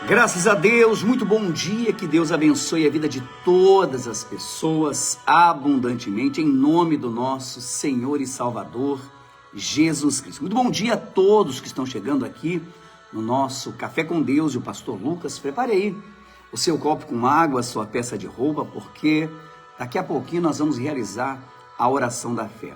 Graças a Deus, muito bom dia, que Deus abençoe a vida de todas as pessoas abundantemente, em nome do nosso Senhor e Salvador, Jesus Cristo. Muito bom dia a todos que estão chegando aqui no nosso Café com Deus e o Pastor Lucas. Prepare aí o seu copo com água, a sua peça de roupa, porque daqui a pouquinho nós vamos realizar a oração da fé.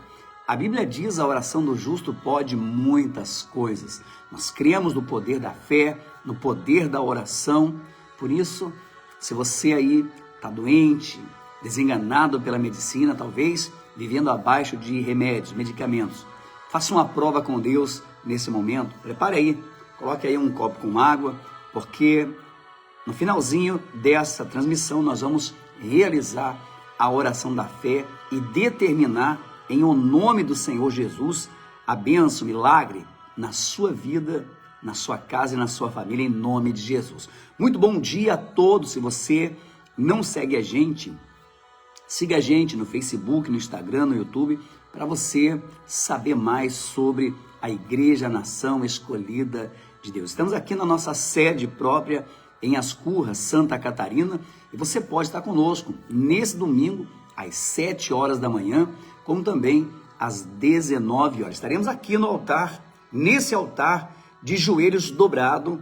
A Bíblia diz: a oração do justo pode muitas coisas. Nós cremos no poder da fé, no poder da oração. Por isso, se você aí está doente, desenganado pela medicina, talvez vivendo abaixo de remédios, medicamentos, faça uma prova com Deus nesse momento. Prepare aí, coloque aí um copo com água, porque no finalzinho dessa transmissão nós vamos realizar a oração da fé e determinar em o nome do Senhor Jesus a bênção, milagre na sua vida, na sua casa e na sua família, em nome de Jesus. Muito bom dia a todos. Se você não segue a gente, siga a gente no Facebook, no Instagram, no YouTube, para você saber mais sobre a Igreja Nação Escolhida de Deus. Estamos aqui na nossa sede própria, em Ascurra, Santa Catarina, e você pode estar conosco nesse domingo, às 7 horas da manhã, como também às 19 horas. Estaremos aqui no altar, nesse altar, de joelhos dobrados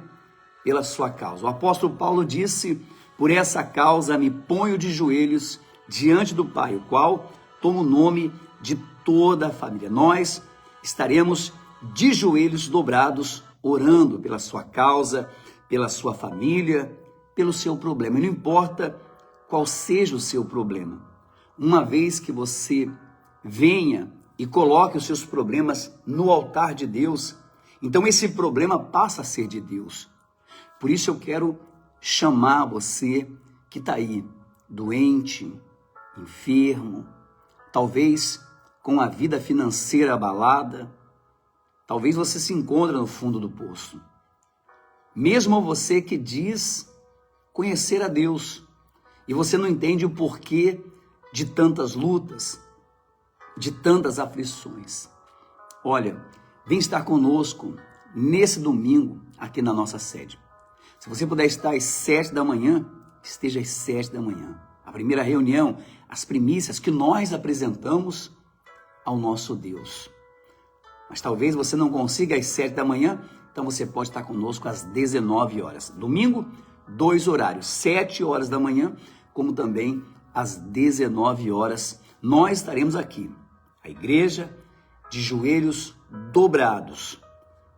pela sua causa. O apóstolo Paulo disse: por essa causa me ponho de joelhos diante do Pai, o qual toma o nome de toda a família. Nós estaremos de joelhos dobrados, orando pela sua causa, pela sua família, pelo seu problema. E não importa qual seja o seu problema, uma vez que você venha e coloque os seus problemas no altar de Deus, então esse problema passa a ser de Deus. Por isso eu quero chamar você que está aí, doente, enfermo, talvez com a vida financeira abalada, talvez você se encontre no fundo do poço. Mesmo você que diz conhecer a Deus e você não entende o porquê de tantas lutas, de tantas aflições. Olha, vem estar conosco nesse domingo aqui na nossa sede. Se você puder estar às 7 da manhã, esteja às 7 da manhã. A primeira reunião, as primícias que nós apresentamos ao nosso Deus. Mas talvez você não consiga às 7 da manhã, então você pode estar conosco às 19 horas. Domingo, 2 horários, 7 horas da manhã, como também às 19 horas. Nós estaremos aqui, a igreja de joelhos dobrados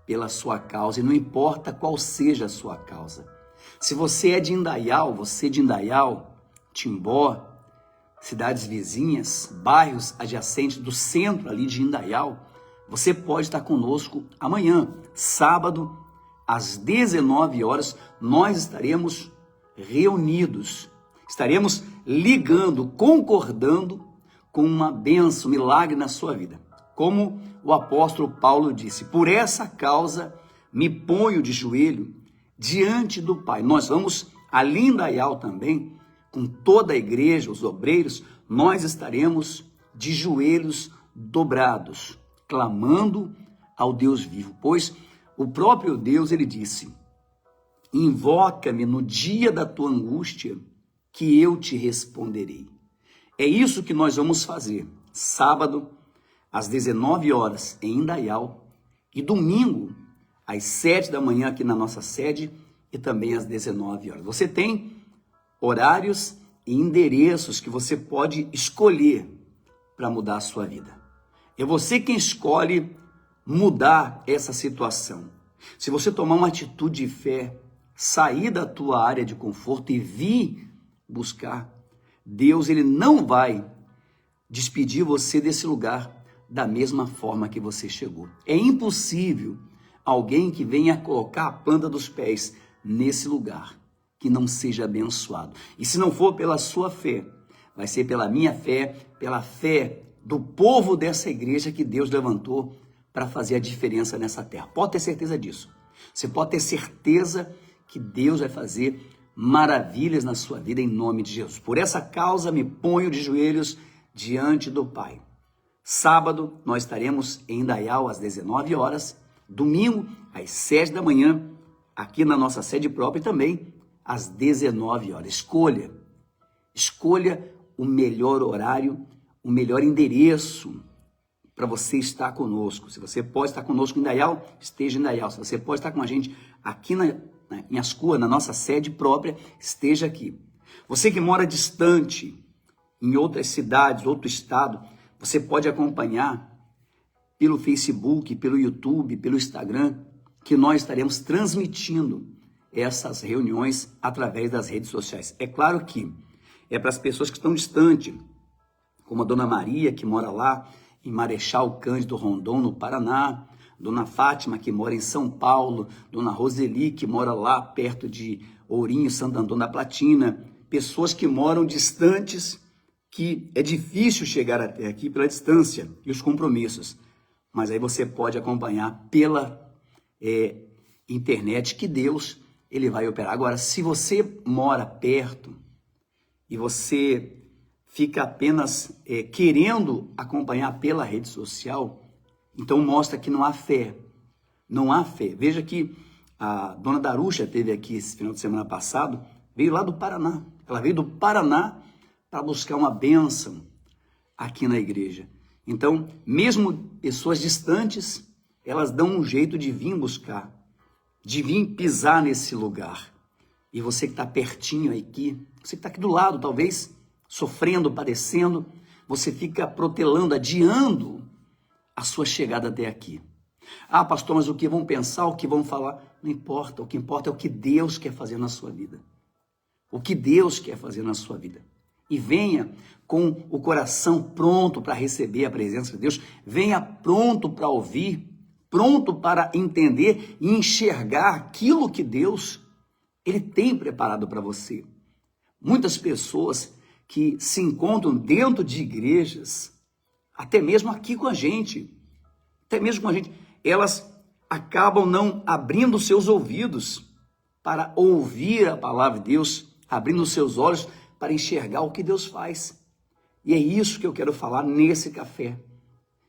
pela sua causa, e não importa qual seja a sua causa. Se você é de Indaial, Timbó, cidades vizinhas, bairros adjacentes do centro ali de Indaial, você pode estar conosco amanhã, sábado, às 19 horas, nós estaremos reunidos, estaremos ligando, concordando com uma bênção, milagre na sua vida. Como o apóstolo Paulo disse: por essa causa me ponho de joelho diante do Pai. Nós vamos a Indaial também, com toda a igreja, os obreiros, nós estaremos de joelhos dobrados, clamando ao Deus vivo, pois o próprio Deus, ele disse: invoca-me no dia da tua angústia, que eu te responderei. É isso que nós vamos fazer, sábado, às 19 horas, em Indaial, e domingo, às 7 da manhã, aqui na nossa sede, e também às 19 horas. Você tem horários e endereços que você pode escolher para mudar a sua vida. É você quem escolhe mudar essa situação. Se você tomar uma atitude de fé, sair da tua área de conforto e vir buscar, Deus, ele não vai despedir você desse lugar da mesma forma que você chegou. É impossível alguém que venha colocar a planta dos pés nesse lugar que não seja abençoado. E se não for pela sua fé, vai ser pela minha fé, pela fé do povo dessa igreja que Deus levantou para fazer a diferença nessa terra. Pode ter certeza disso. Você pode ter certeza que Deus vai fazer maravilhas na sua vida em nome de Jesus. Por essa causa me ponho de joelhos diante do Pai. Sábado nós estaremos em Indaial às 19 horas, domingo às 7 da manhã, aqui na nossa sede própria e também às 19 horas. Escolha o melhor horário, o melhor endereço para você estar conosco. Se você pode estar conosco em Indaial, esteja em Indaial. Se você pode estar com a gente aqui em Ascoa, na nossa sede própria, esteja aqui. Você que mora distante, em outras cidades, outro estado, você pode acompanhar pelo Facebook, pelo YouTube, pelo Instagram, que nós estaremos transmitindo essas reuniões através das redes sociais. É claro que é para as pessoas que estão distantes, como a Dona Maria, que mora lá em Marechal Cândido Rondon, no Paraná, Dona Fátima, que mora em São Paulo, Dona Roseli, que mora lá perto de Ourinho, Santo Antônio da Platina, pessoas que moram distantes, que é difícil chegar até aqui pela distância e os compromissos. Mas aí você pode acompanhar pela internet que Deus ele vai operar. Agora, se você mora perto e você fica apenas querendo acompanhar pela rede social, então mostra que não há fé. Não há fé. Veja que a Dona Darucha esteve aqui esse final de semana passado, veio lá do Paraná. Ela veio do Paraná para buscar uma bênção aqui na igreja. Então, mesmo pessoas distantes, elas dão um jeito de vir buscar, de vir pisar nesse lugar. E você que está pertinho aqui, você que está aqui do lado, talvez, sofrendo, padecendo, você fica protelando, adiando a sua chegada até aqui. Ah, pastor, mas o que vão pensar, o que vão falar? Não importa, o que importa é o que Deus quer fazer na sua vida. O que Deus quer fazer na sua vida. E venha com o coração pronto para receber a presença de Deus. Venha pronto para ouvir, pronto para entender e enxergar aquilo que Deus ele tem preparado para você. Muitas pessoas que se encontram dentro de igrejas, até mesmo aqui com a gente, elas acabam não abrindo seus ouvidos para ouvir a palavra de Deus, abrindo seus olhos para enxergar o que Deus faz. E é isso que eu quero falar nesse café,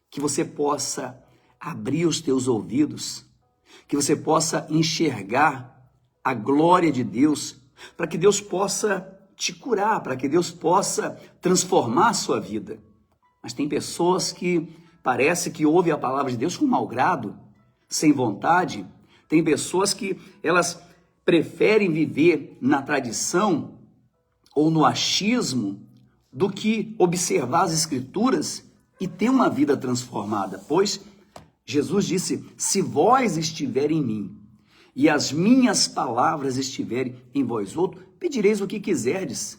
que você possa abrir os teus ouvidos, que você possa enxergar a glória de Deus, para que Deus possa te curar, para que Deus possa transformar a sua vida. Mas tem pessoas que parece que ouvem a palavra de Deus com mau grado, sem vontade. Tem pessoas que elas preferem viver na tradição ou no achismo do que observar as Escrituras e ter uma vida transformada. Pois Jesus disse, se vós estiverem em mim e as minhas palavras estiverem em vós outros, pedireis o que quiserdes.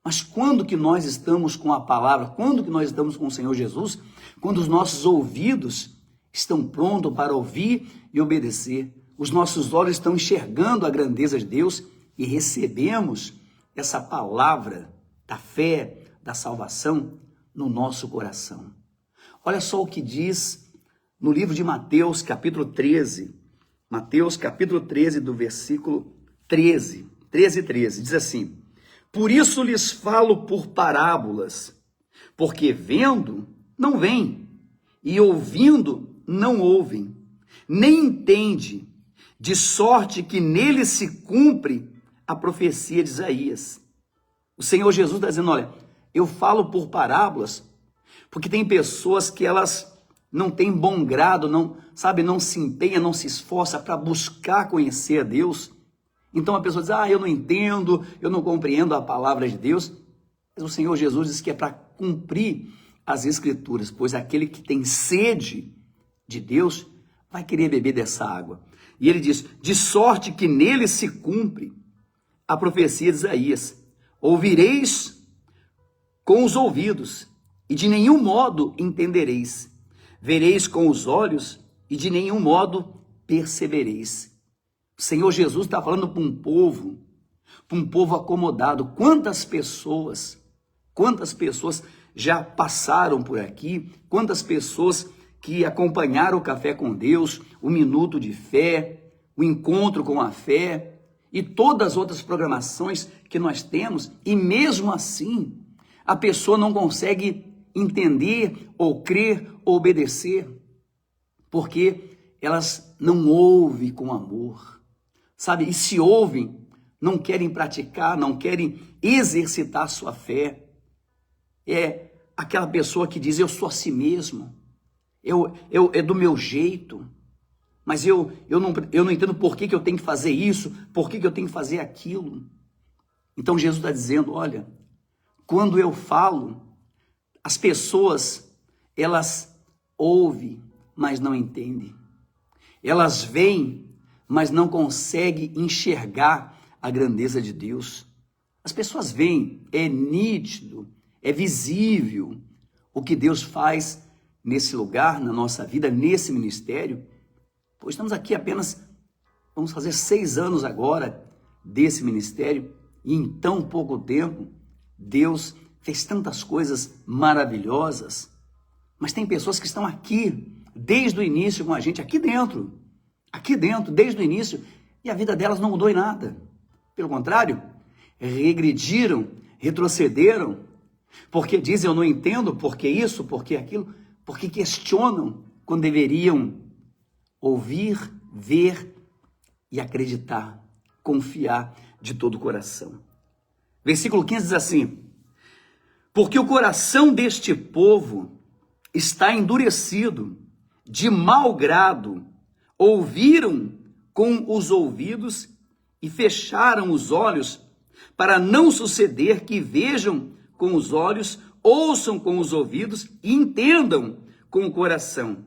Mas quando que nós estamos com a palavra, quando que nós estamos com o Senhor Jesus, quando os nossos ouvidos estão prontos para ouvir e obedecer, os nossos olhos estão enxergando a grandeza de Deus e recebemos essa palavra da fé, da salvação no nosso coração. Olha só o que diz no livro de Mateus, capítulo 13. Mateus, capítulo 13, do versículo 13, diz assim, por isso lhes falo por parábolas, porque vendo, não veem, e ouvindo, não ouvem, nem entende, de sorte que nele se cumpre a profecia de Isaías. O Senhor Jesus está dizendo, olha, eu falo por parábolas, porque tem pessoas que elas não têm bom grado, não se empenha, não se esforça para buscar conhecer a Deus. Então a pessoa diz, eu não entendo, eu não compreendo a palavra de Deus. Mas o Senhor Jesus diz que é para cumprir as Escrituras, pois aquele que tem sede de Deus vai querer beber dessa água. E ele diz, de sorte que nele se cumpre a profecia de Isaías. Ouvireis com os ouvidos e de nenhum modo entendereis. Vereis com os olhos e de nenhum modo percebereis. O Senhor Jesus está falando para um povo acomodado. Quantas pessoas já passaram por aqui? Quantas pessoas que acompanharam o Café com Deus, o Minuto de Fé, o Encontro com a Fé e todas as outras programações que nós temos, e mesmo assim a pessoa não consegue entender ou crer ou obedecer, porque elas não ouvem com amor, sabe? E se ouvem, não querem praticar, não querem exercitar sua fé. É aquela pessoa que diz, eu sou assim mesmo, é do meu jeito, mas eu não entendo por que eu tenho que fazer isso, por que eu tenho que fazer aquilo. Então Jesus está dizendo, olha, quando eu falo, as pessoas, elas ouvem, mas não entendem. Elas veem, mas não conseguem enxergar a grandeza de Deus. As pessoas veem, é nítido, é visível o que Deus faz nesse lugar, na nossa vida, nesse ministério. Pois estamos aqui apenas, vamos fazer 6 anos agora desse ministério, e em tão pouco tempo, Deus fez tantas coisas maravilhosas. Mas tem pessoas que estão aqui, desde o início com a gente, aqui dentro, desde o início, e a vida delas não mudou em nada. Pelo contrário, regrediram, retrocederam, porque dizem, eu não entendo, por que isso, por que aquilo, porque questionam quando deveriam ouvir, ver e acreditar, confiar de todo o coração. Versículo 15 diz assim, porque o coração deste povo está endurecido, de mau grado, ouviram com os ouvidos e fecharam os olhos, para não suceder que vejam com os olhos, ouçam com os ouvidos e entendam com o coração,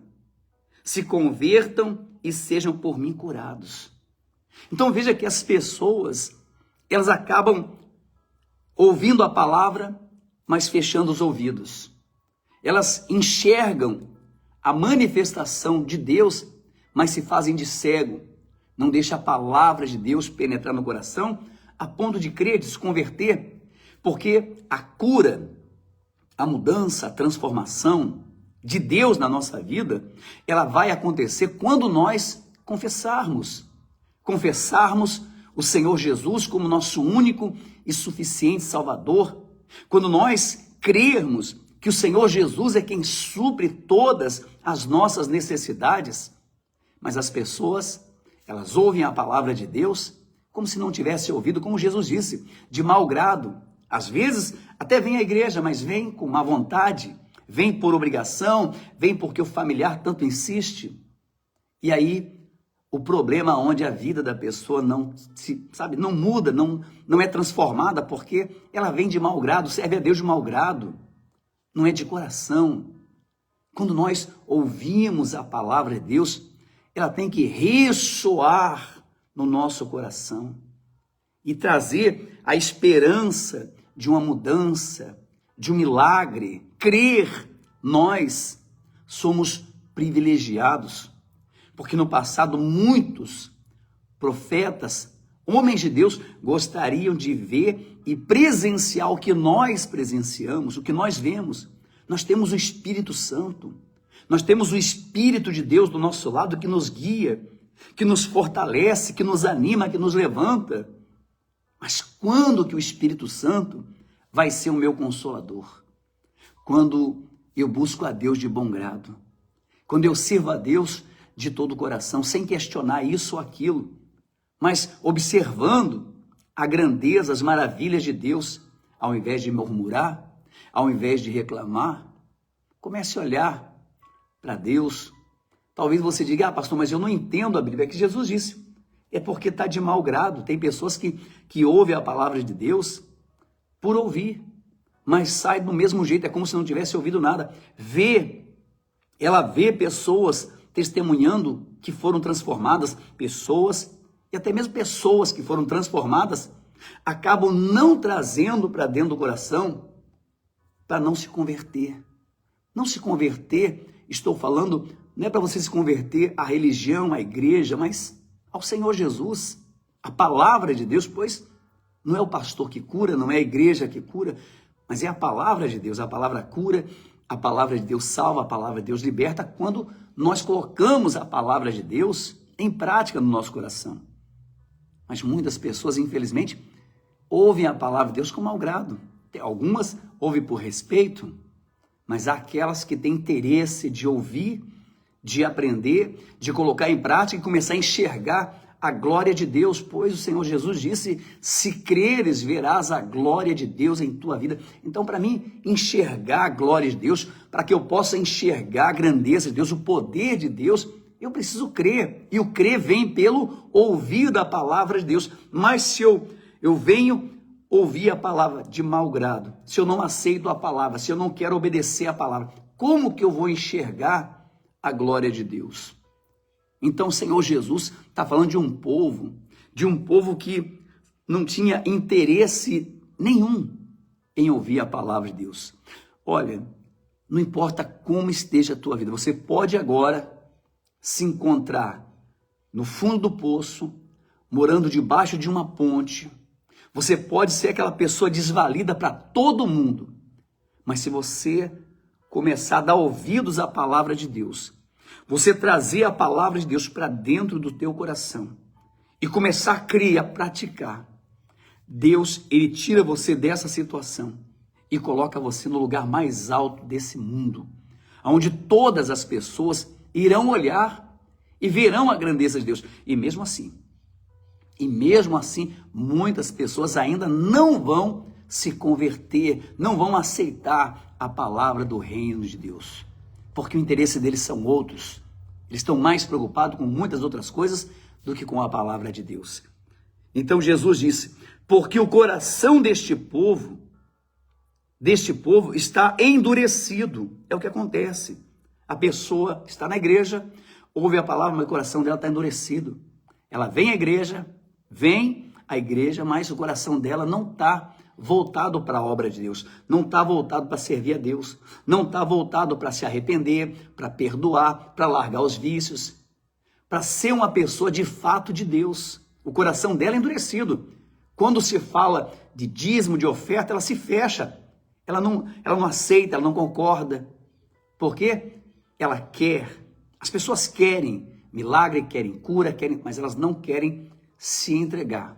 se convertam e sejam por mim curados. Então veja que as pessoas, elas acabam ouvindo a palavra, mas fechando os ouvidos. Elas enxergam a manifestação de Deus, mas se fazem de cego. Não deixa a palavra de Deus penetrar no coração, a ponto de crer, de se converter, porque a cura, a mudança, a transformação de Deus na nossa vida, ela vai acontecer quando nós confessarmos o Senhor Jesus como nosso único e suficiente Salvador, quando nós crermos que o Senhor Jesus é quem supre todas as nossas necessidades. Mas as pessoas, elas ouvem a palavra de Deus como se não tivesse ouvido, como Jesus disse, de mau grado. Às vezes até vem à igreja, mas vem com má vontade, vem por obrigação, vem porque o familiar tanto insiste. E aí o problema onde a vida da pessoa não muda, não é transformada, porque ela vem de mau grado, serve a Deus de mau grado, não é de coração. Quando nós ouvimos a palavra de Deus, ela tem que ressoar no nosso coração e trazer a esperança de uma mudança, de um milagre. Crer, nós somos privilegiados, porque no passado muitos profetas, homens de Deus, gostariam de ver e presenciar o que nós presenciamos, o que nós vemos. Nós temos o Espírito Santo, nós temos o Espírito de Deus do nosso lado que nos guia, que nos fortalece, que nos anima, que nos levanta. Mas quando que o Espírito Santo vai ser o meu consolador? Quando eu busco a Deus de bom grado, quando eu sirvo a Deus de todo o coração, sem questionar isso ou aquilo, mas observando a grandeza, as maravilhas de Deus, ao invés de murmurar, ao invés de reclamar, comece a olhar para Deus. Talvez você diga, pastor, mas eu não entendo a Bíblia. É que Jesus disse, é porque está de mau grado. Tem pessoas que ouvem a palavra de Deus por ouvir, mas sai do mesmo jeito, é como se não tivesse ouvido nada. Ela vê pessoas testemunhando que foram transformadas, pessoas, e até mesmo pessoas que foram transformadas, acabam não trazendo para dentro do coração, para não se converter. Não se converter, estou falando, não é para você se converter à religião, à igreja, mas ao Senhor Jesus, a palavra de Deus, pois não é o pastor que cura, não é a igreja que cura, mas é a palavra de Deus. A palavra cura, a palavra de Deus salva, a palavra de Deus liberta, quando nós colocamos a palavra de Deus em prática no nosso coração. Mas muitas pessoas, infelizmente, ouvem a palavra de Deus com mau grado. Algumas ouvem por respeito, mas há aquelas que têm interesse de ouvir, de aprender, de colocar em prática e começar a enxergar a glória de Deus, pois o Senhor Jesus disse, se creres, verás a glória de Deus em tua vida. Então, para mim, enxergar a glória de Deus, para que eu possa enxergar a grandeza de Deus, o poder de Deus, eu preciso crer. E o crer vem pelo ouvir da palavra de Deus. Mas se eu venho ouvir a palavra de mau grado, se eu não aceito a palavra, se eu não quero obedecer a palavra, como que eu vou enxergar a glória de Deus? Então o Senhor Jesus está falando de um povo que não tinha interesse nenhum em ouvir a palavra de Deus. Olha, não importa como esteja a tua vida, você pode agora se encontrar no fundo do poço, morando debaixo de uma ponte. Você pode ser aquela pessoa desvalida para todo mundo, mas se você começar a dar ouvidos à palavra de Deus, você trazer a palavra de Deus para dentro do teu coração e começar a crer, a praticar, Deus, ele tira você dessa situação e coloca você no lugar mais alto desse mundo, onde todas as pessoas irão olhar e verão a grandeza de Deus. E mesmo assim, muitas pessoas ainda não vão se converter, não vão aceitar a palavra do reino de Deus, porque o interesse deles são outros. Eles estão mais preocupados com muitas outras coisas do que com a palavra de Deus. Então Jesus disse, porque o coração deste povo está endurecido. É o que acontece. A pessoa está na igreja, ouve a palavra, mas o coração dela está endurecido. Ela vem à igreja, mas o coração dela não está voltado para a obra de Deus, não está voltado para servir a Deus, não está voltado para se arrepender, para perdoar, para largar os vícios, para ser uma pessoa de fato de Deus. O coração dela é endurecido. Quando se fala de dízimo, de oferta, ela se fecha, ela não aceita, ela não concorda. Por quê? Ela quer, as pessoas querem milagre, querem cura, mas elas não querem se entregar.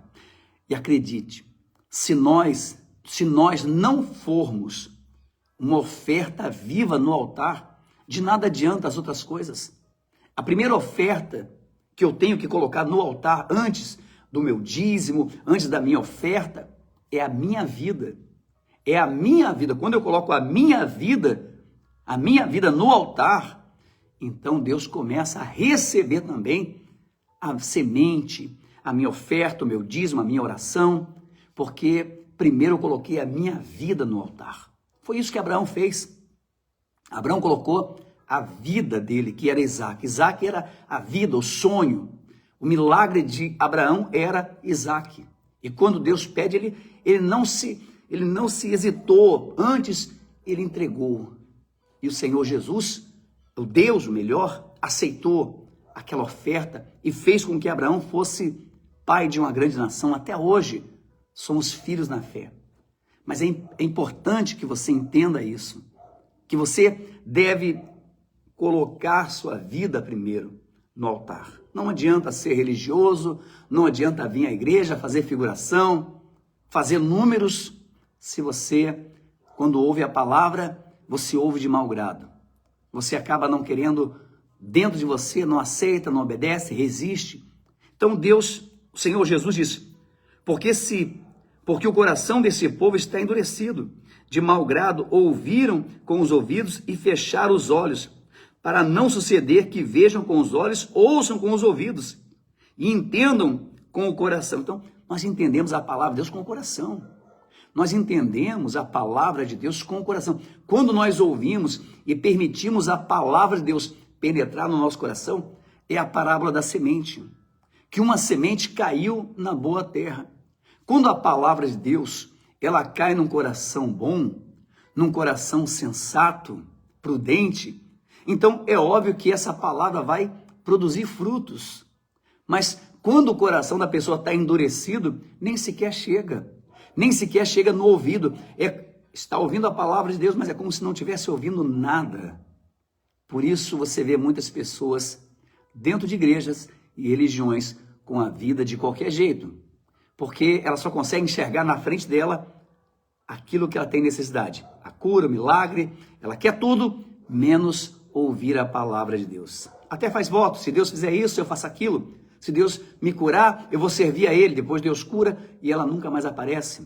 E acredite, se nós não formos uma oferta viva no altar, de nada adianta as outras coisas. A primeira oferta que eu tenho que colocar no altar antes do meu dízimo, antes da minha oferta, é a minha vida. É a minha vida. Quando eu coloco a minha vida no altar, então Deus começa a receber também a semente, a minha oferta, o meu dízimo, a minha oração, porque primeiro eu coloquei a minha vida no altar. Foi isso que Abraão fez. Abraão colocou a vida dele, que era Isaac. Isaac era a vida, o sonho. O milagre de Abraão era Isaac. E quando Deus pede, ele não se hesitou, antes ele entregou. E o Senhor Jesus, o Deus, o melhor, aceitou aquela oferta e fez com que Abraão fosse pai de uma grande nação. Até hoje, somos filhos na fé. Mas é importante que você entenda isso, que você deve colocar sua vida primeiro no altar. Não adianta ser religioso, não adianta vir à igreja, fazer figuração, fazer números, se você, quando ouve a palavra, você ouve de mau grado. Você acaba não querendo, dentro de você, não aceita, não obedece, resiste. Então Deus, o Senhor Jesus disse, porque o coração desse povo está endurecido, de mau grado, ouviram com os ouvidos e fecharam os olhos, para não suceder que vejam com os olhos, ouçam com os ouvidos e entendam com o coração. Então, nós entendemos a palavra de Deus com o coração. Nós entendemos a palavra de Deus com o coração. Quando nós ouvimos e permitimos a palavra de Deus penetrar no nosso coração, é a parábola da semente, que uma semente caiu na boa terra. Quando a palavra de Deus, ela cai num coração bom, num coração sensato, prudente, então é óbvio que essa palavra vai produzir frutos. Mas quando o coração da pessoa está endurecido, nem sequer chega no ouvido. Está ouvindo a palavra de Deus, mas é como se não estivesse ouvindo nada. Por isso você vê muitas pessoas dentro de igrejas e religiões com a vida de qualquer jeito, porque ela só consegue enxergar na frente dela aquilo que ela tem necessidade. A cura, o milagre, ela quer tudo, menos ouvir a palavra de Deus. Até faz voto, se Deus fizer isso, eu faço aquilo. Se Deus me curar, eu vou servir a Ele. Depois Deus cura e ela nunca mais aparece.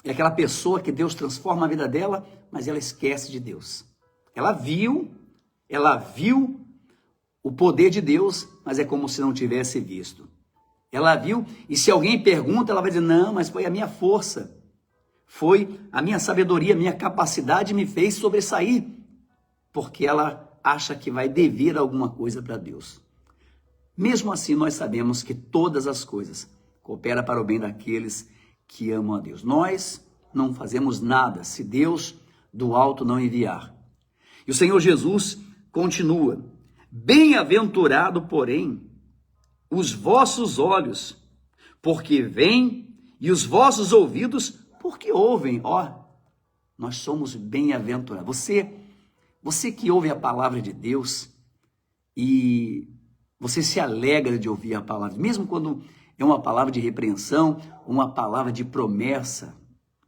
É aquela pessoa que Deus transforma a vida dela, mas ela esquece de Deus. Ela viu o poder de Deus, mas é como se não tivesse visto. Ela viu, e se alguém pergunta, ela vai dizer, não, mas foi a minha força, foi a minha sabedoria, a minha capacidade me fez sobressair, porque ela acha que vai dever alguma coisa para Deus. Mesmo assim, nós sabemos que todas as coisas cooperam para o bem daqueles que amam a Deus. Nós não fazemos nada se Deus do alto não enviar. E o Senhor Jesus continua, bem-aventurado, porém, os vossos olhos, porque veem, e os vossos ouvidos, porque ouvem. Nós somos bem-aventurados. Você que ouve a palavra de Deus e você se alegra de ouvir a palavra, mesmo quando é uma palavra de repreensão, uma palavra de promessa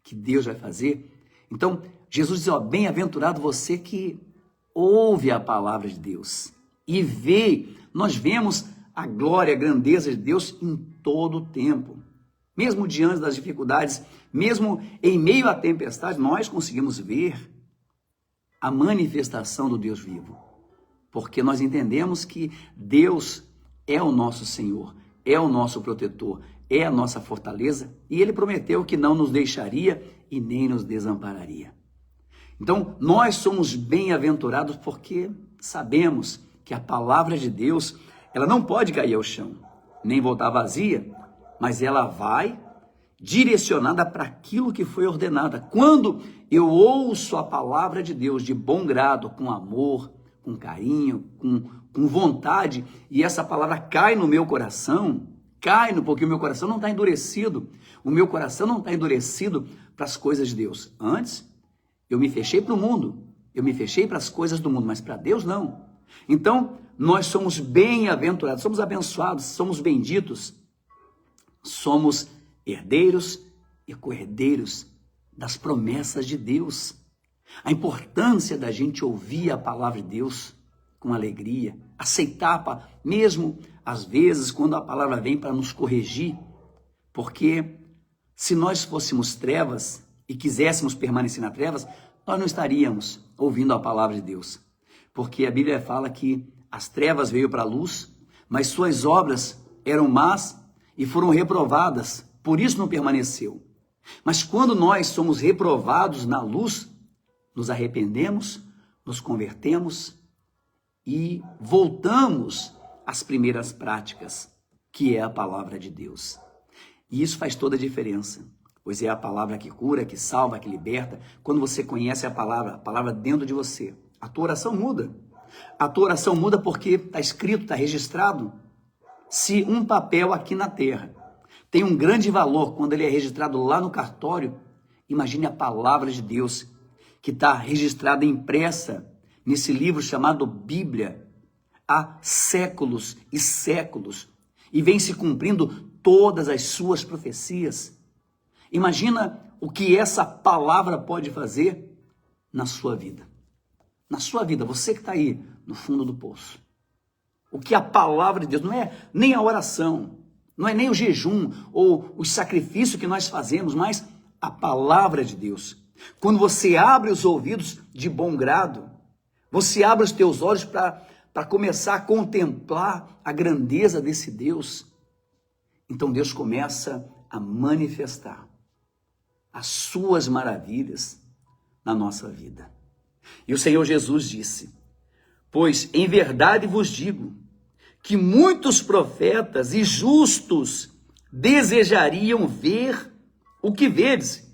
que Deus vai fazer. Então, Jesus diz, bem-aventurado você que ouve a palavra de Deus e vê. Nós vemos a glória, a grandeza de Deus em todo o tempo. Mesmo diante das dificuldades, mesmo em meio à tempestade, nós conseguimos ver a manifestação do Deus vivo. Porque nós entendemos que Deus é o nosso Senhor, é o nosso protetor, é a nossa fortaleza, e Ele prometeu que não nos deixaria e nem nos desampararia. Então, nós somos bem-aventurados porque sabemos que a palavra de Deus, ela não pode cair ao chão, nem voltar vazia, mas ela vai direcionada para aquilo que foi ordenada. Quando eu ouço a palavra de Deus de bom grado, com amor, com carinho, com vontade, e essa palavra cai no meu coração, porque o meu coração não está endurecido. O meu coração não está endurecido para as coisas de Deus. Antes, eu me fechei para o mundo, eu me fechei para as coisas do mundo, mas para Deus não. Então, nós somos bem-aventurados, somos abençoados, somos benditos, somos herdeiros e co-herdeiros das promessas de Deus. A importância da gente ouvir a palavra de Deus com alegria, aceitar, mesmo às vezes quando a palavra vem para nos corrigir, porque se nós fôssemos trevas e quiséssemos permanecer nas trevas, nós não estaríamos ouvindo a palavra de Deus, porque a Bíblia fala que as trevas veio para a luz, mas suas obras eram más e foram reprovadas, por isso não permaneceu. Mas quando nós somos reprovados na luz, nos arrependemos, nos convertemos e voltamos às primeiras práticas, que é a palavra de Deus. E isso faz toda a diferença, pois é a palavra que cura, que salva, que liberta. Quando você conhece a palavra dentro de você, a tua oração muda. A tua oração muda porque está escrito, está registrado. Se um papel aqui na terra tem um grande valor quando ele é registrado lá no cartório, imagine a palavra de Deus que está registrada, impressa nesse livro chamado Bíblia há séculos e séculos e vem se cumprindo todas as suas profecias. Imagina o que essa palavra pode fazer na sua vida. Na sua vida, você que está aí no fundo do poço. O que a palavra de Deus, não é nem a oração, não é nem o jejum ou o sacrifício que nós fazemos, mas a palavra de Deus. Quando você abre os ouvidos de bom grado, você abre os teus olhos para começar a contemplar a grandeza desse Deus, então Deus começa a manifestar as suas maravilhas na nossa vida. E o Senhor Jesus disse, pois em verdade vos digo, que muitos profetas e justos desejariam ver o que vedes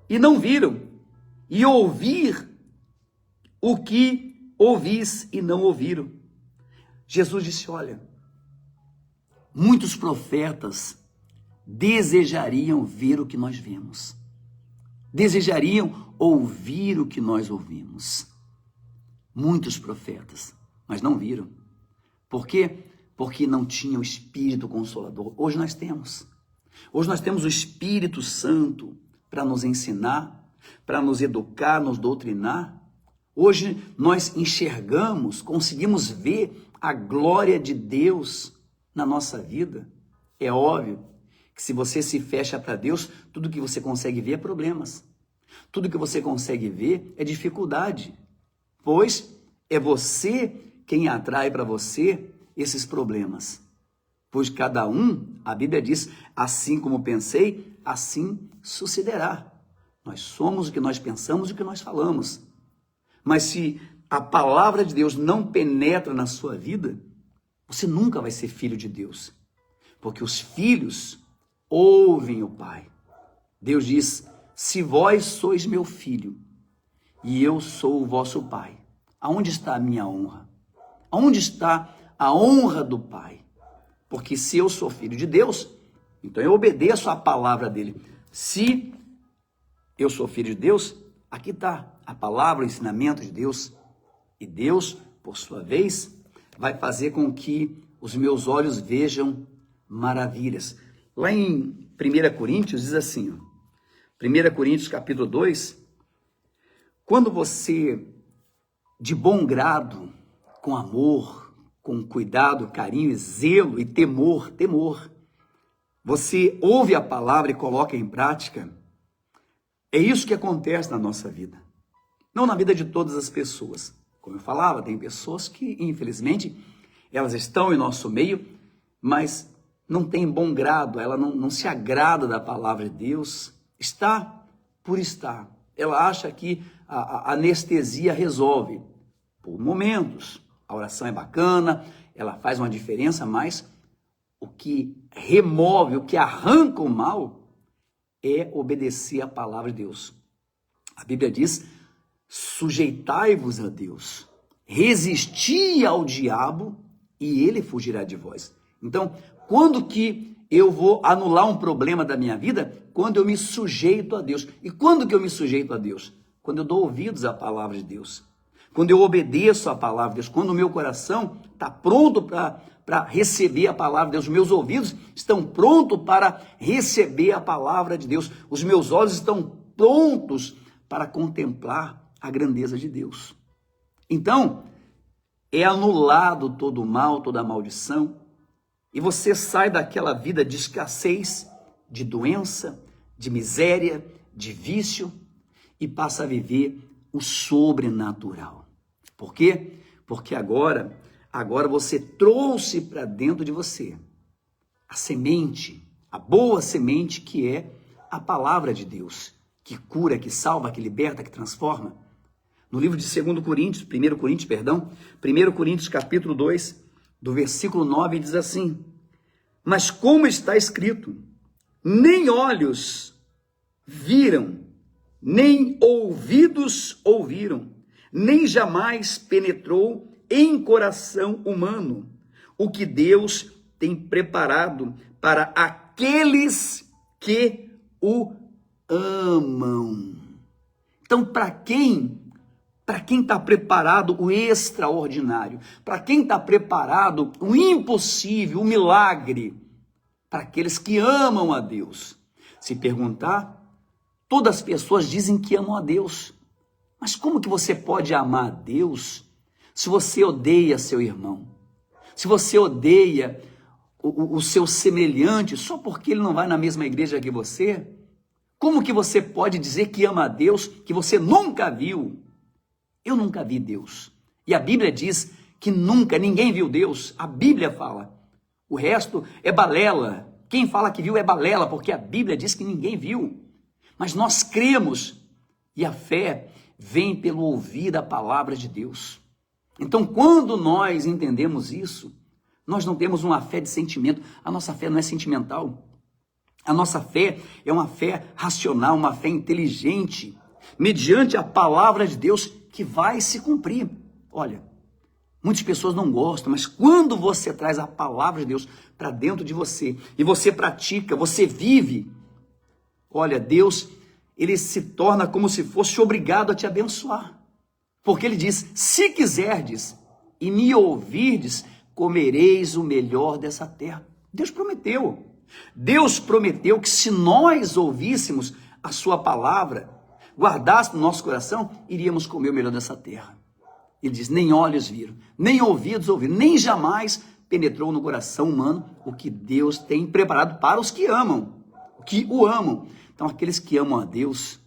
e não viram, e ouvir o que ouvis e não ouviram. Jesus disse, olha, muitos profetas desejariam ver o que nós vemos, desejariam ouvir o que nós ouvimos. Muitos profetas, mas não viram. Por quê? Porque não tinham o Espírito Consolador. Hoje nós temos. Hoje nós temos o Espírito Santo para nos ensinar, para nos educar, nos doutrinar. Hoje nós enxergamos, conseguimos ver a glória de Deus na nossa vida, é óbvio que se você se fecha para Deus, tudo que você consegue ver é problemas. Tudo que você consegue ver é dificuldade, pois é você quem atrai para você esses problemas. Pois cada um, a Bíblia diz, assim como pensei, assim sucederá. Nós somos o que nós pensamos e o que nós falamos. Mas se a palavra de Deus não penetra na sua vida, você nunca vai ser filho de Deus. Porque os filhos ouvem o Pai. Deus diz, se vós sois meu filho e eu sou o vosso Pai, aonde está a minha honra? Aonde está a honra do Pai? Porque se eu sou filho de Deus, então eu obedeço à palavra dele. Se eu sou filho de Deus, aqui está a palavra, o ensinamento de Deus. E Deus, por sua vez, vai fazer com que os meus olhos vejam maravilhas. Lá em 1 Coríntios diz assim, 1 Coríntios capítulo 2, quando você, de bom grado, com amor, com cuidado, carinho, zelo e temor, você ouve a palavra e coloca em prática, é isso que acontece na nossa vida. Não na vida de todas as pessoas. Como eu falava, tem pessoas que, infelizmente, elas estão em nosso meio, mas não tem bom grado, ela não se agrada da palavra de Deus, está por estar. Ela acha que a anestesia resolve. Por momentos, a oração é bacana, ela faz uma diferença, mas o que remove, o que arranca o mal é obedecer a palavra de Deus. A Bíblia diz, sujeitai-vos a Deus, resisti ao diabo e ele fugirá de vós. Então, quando que eu vou anular um problema da minha vida? Quando eu me sujeito a Deus. E quando que eu me sujeito a Deus? Quando eu dou ouvidos à palavra de Deus. Quando eu obedeço à palavra de Deus. Quando o meu coração está pronto para receber a palavra de Deus. Os meus ouvidos estão prontos para receber a palavra de Deus. Os meus olhos estão prontos para contemplar a grandeza de Deus. Então, é anulado todo o mal, toda a maldição. E você sai daquela vida de escassez, de doença, de miséria, de vício e passa a viver o sobrenatural. Por quê? Porque agora você trouxe para dentro de você a semente, a boa semente que é a palavra de Deus, que cura, que salva, que liberta, que transforma. No livro de 1 Coríntios capítulo 2, do versículo 9, diz assim, mas como está escrito, nem olhos viram, nem ouvidos ouviram, nem jamais penetrou em coração humano o que Deus tem preparado para aqueles que o amam. Então, para quem está preparado o extraordinário, para quem está preparado o impossível, o milagre, para aqueles que amam a Deus. Se perguntar, todas as pessoas dizem que amam a Deus, mas como que você pode amar a Deus se você odeia seu irmão? Se você odeia o seu semelhante só porque ele não vai na mesma igreja que você? Como que você pode dizer que ama a Deus que você nunca viu? Eu nunca vi Deus. E a Bíblia diz que nunca, ninguém viu Deus. A Bíblia fala. O resto é balela. Quem fala que viu é balela, porque a Bíblia diz que ninguém viu. Mas nós cremos. E a fé vem pelo ouvir da palavra de Deus. Então, quando nós entendemos isso, nós não temos uma fé de sentimento. A nossa fé não é sentimental. A nossa fé é uma fé racional, uma fé inteligente, mediante a palavra de Deus que vai se cumprir. Olha, muitas pessoas não gostam, mas quando você traz a palavra de Deus para dentro de você, e você pratica, você vive, olha, Deus, ele se torna como se fosse obrigado a te abençoar. Porque ele diz, se quiserdes e me ouvirdes, comereis o melhor dessa terra. Deus prometeu. Deus prometeu que se nós ouvíssemos a sua palavra, guardássemos no nosso coração, iríamos comer o melhor dessa terra. Ele diz, nem olhos viram, nem ouvidos ouviram, nem jamais penetrou no coração humano o que Deus tem preparado para os que amam, que o amam. Então, aqueles que amam a Deus,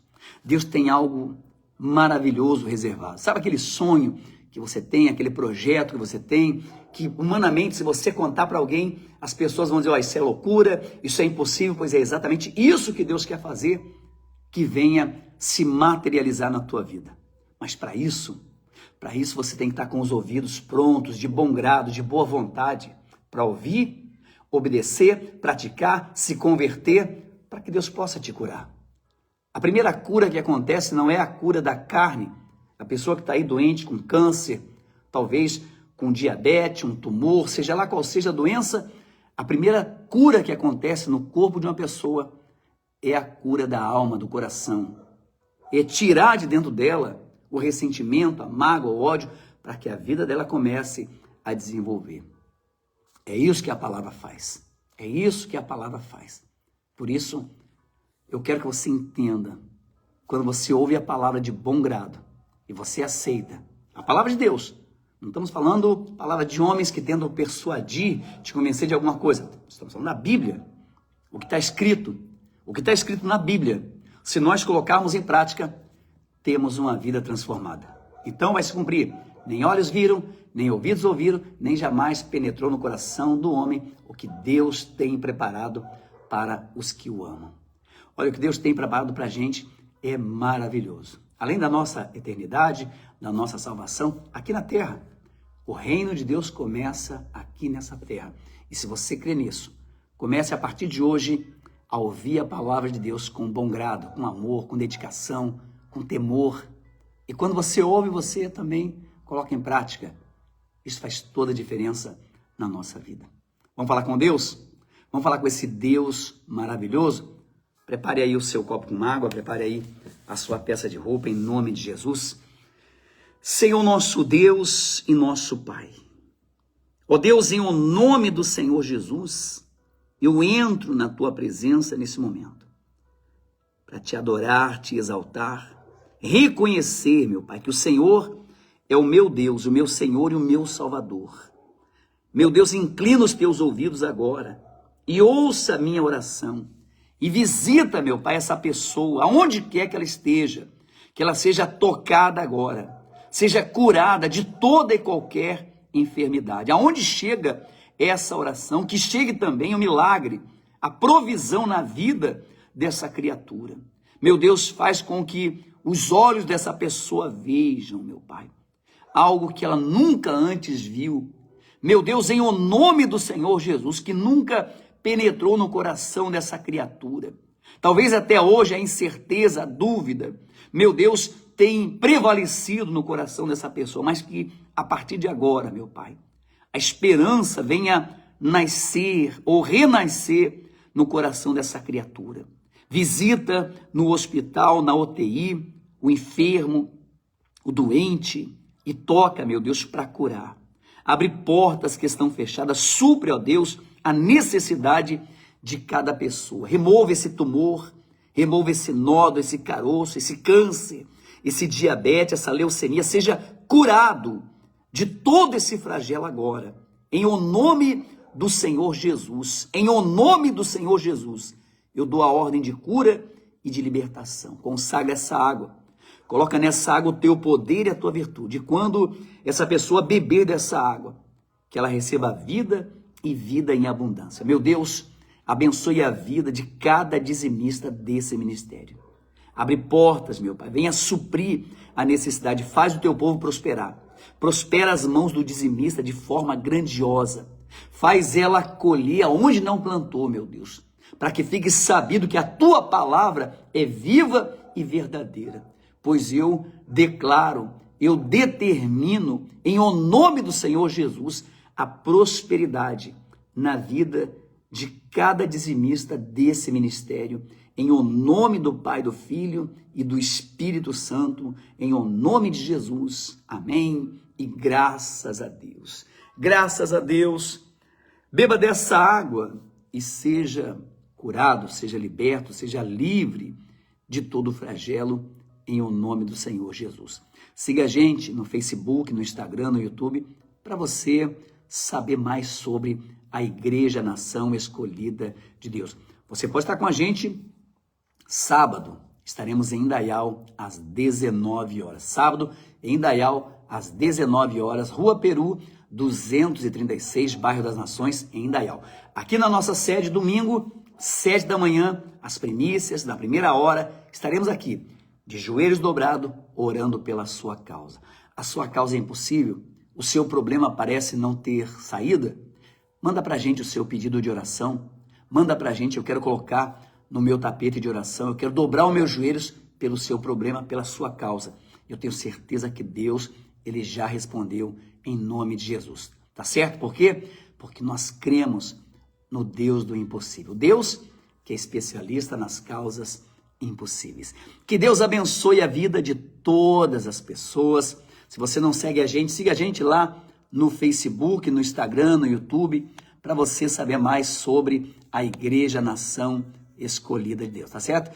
Deus tem algo maravilhoso reservado. Sabe aquele sonho que você tem, aquele projeto que você tem, que humanamente, se você contar para alguém, as pessoas vão dizer, oh, isso é loucura, isso é impossível, pois é exatamente isso que Deus quer fazer, que venha se materializar na tua vida. Mas para isso você tem que estar com os ouvidos prontos, de bom grado, de boa vontade, para ouvir, obedecer, praticar, se converter, para que Deus possa te curar. A primeira cura que acontece não é a cura da carne. A pessoa que está aí doente com câncer, talvez com diabetes, um tumor, seja lá qual seja a doença, a primeira cura que acontece no corpo de uma pessoa é a cura da alma, do coração. É tirar de dentro dela o ressentimento, a mágoa, o ódio, para que a vida dela comece a desenvolver. É isso que a palavra faz. É isso que a palavra faz. Por isso, eu quero que você entenda, quando você ouve a palavra de bom grado e você aceita a palavra de Deus, não estamos falando palavra de homens que tentam persuadir, te convencer de alguma coisa. Estamos falando da Bíblia, o que está escrito na Bíblia. Se nós colocarmos em prática, temos uma vida transformada. Então vai se cumprir. Nem olhos viram, nem ouvidos ouviram, nem jamais penetrou no coração do homem o que Deus tem preparado para os que o amam. Olha, o que Deus tem preparado para a gente é maravilhoso. Além da nossa eternidade, da nossa salvação, aqui na terra. O reino de Deus começa aqui nessa terra. E se você crê nisso, comece a partir de hoje a ouvir a palavra de Deus com bom grado, com amor, com dedicação, com temor. E quando você ouve, você também coloca em prática. Isso faz toda a diferença na nossa vida. Vamos falar com Deus? Vamos falar com esse Deus maravilhoso? Prepare aí o seu copo com água, prepare aí a sua peça de roupa, em nome de Jesus. Senhor nosso Deus e nosso Pai. Ó Deus, em o nome do Senhor Jesus, eu entro na tua presença nesse momento, para te adorar, te exaltar, reconhecer, meu Pai, que o Senhor é o meu Deus, o meu Senhor e o meu Salvador. Meu Deus, inclina os teus ouvidos agora e ouça a minha oração. E visita, meu Pai, essa pessoa, aonde quer que ela esteja, que ela seja tocada agora, seja curada de toda e qualquer enfermidade. Aonde chega essa oração, que chegue também o milagre, a provisão na vida dessa criatura. Meu Deus, faz com que os olhos dessa pessoa vejam, meu Pai, algo que ela nunca antes viu. Meu Deus, em o nome do Senhor Jesus, que nunca penetrou no coração dessa criatura. Talvez até hoje a incerteza, a dúvida, meu Deus, tem prevalecido no coração dessa pessoa, mas que a partir de agora, meu Pai, a esperança venha nascer ou renascer no coração dessa criatura. Visita no hospital, na UTI, o enfermo, o doente, e toca, meu Deus, para curar. Abre portas que estão fechadas, supre, ó Deus, a necessidade de cada pessoa. Remova esse tumor, remova esse nódulo, esse caroço, esse câncer, esse diabetes, essa leucemia, seja curado de todo esse flagelo agora. Em o nome do Senhor Jesus, em o nome do Senhor Jesus, eu dou a ordem de cura e de libertação. Consagra essa água. Coloca nessa água o teu poder e a tua virtude. E quando essa pessoa beber dessa água, que ela receba vida e vida em abundância. Meu Deus, abençoe a vida de cada dizimista desse ministério. Abre portas, meu Pai, venha suprir a necessidade, faz o teu povo prosperar. Prospera as mãos do dizimista de forma grandiosa. Faz ela colher aonde não plantou, meu Deus, para que fique sabido que a tua palavra é viva e verdadeira. Pois eu declaro, eu determino, em o nome do Senhor Jesus, a prosperidade na vida de cada dizimista desse ministério, em o nome do Pai, do Filho e do Espírito Santo, em o nome de Jesus. Amém e graças a Deus. Graças a Deus. Beba dessa água e seja curado, seja liberto, seja livre de todo flagelo, em o nome do Senhor Jesus. Siga a gente no Facebook, no Instagram, no YouTube, para você saber mais sobre a Igreja Nação Escolhida de Deus. Você pode estar com a gente sábado. Estaremos em Indaial às 19 horas. Sábado, em Indaial, às 19 horas, Rua Peru, 236, Bairro das Nações, em Indaial. Aqui na nossa sede, domingo, 7 da manhã, as primícias, na primeira hora, estaremos aqui, de joelhos dobrados, orando pela sua causa. A sua causa é impossível? O seu problema parece não ter saída? Manda pra gente o seu pedido de oração. Manda pra gente, eu quero colocar no meu tapete de oração, eu quero dobrar os meus joelhos pelo seu problema, pela sua causa. Eu tenho certeza que Deus, ele já respondeu em nome de Jesus. Tá certo? Por quê? Porque nós cremos no Deus do impossível. Deus que é especialista nas causas impossíveis. Que Deus abençoe a vida de todas as pessoas. Se você não segue a gente, siga a gente lá no Facebook, no Instagram, no YouTube, para você saber mais sobre a Igreja Nação Escolhida de Deus, tá certo?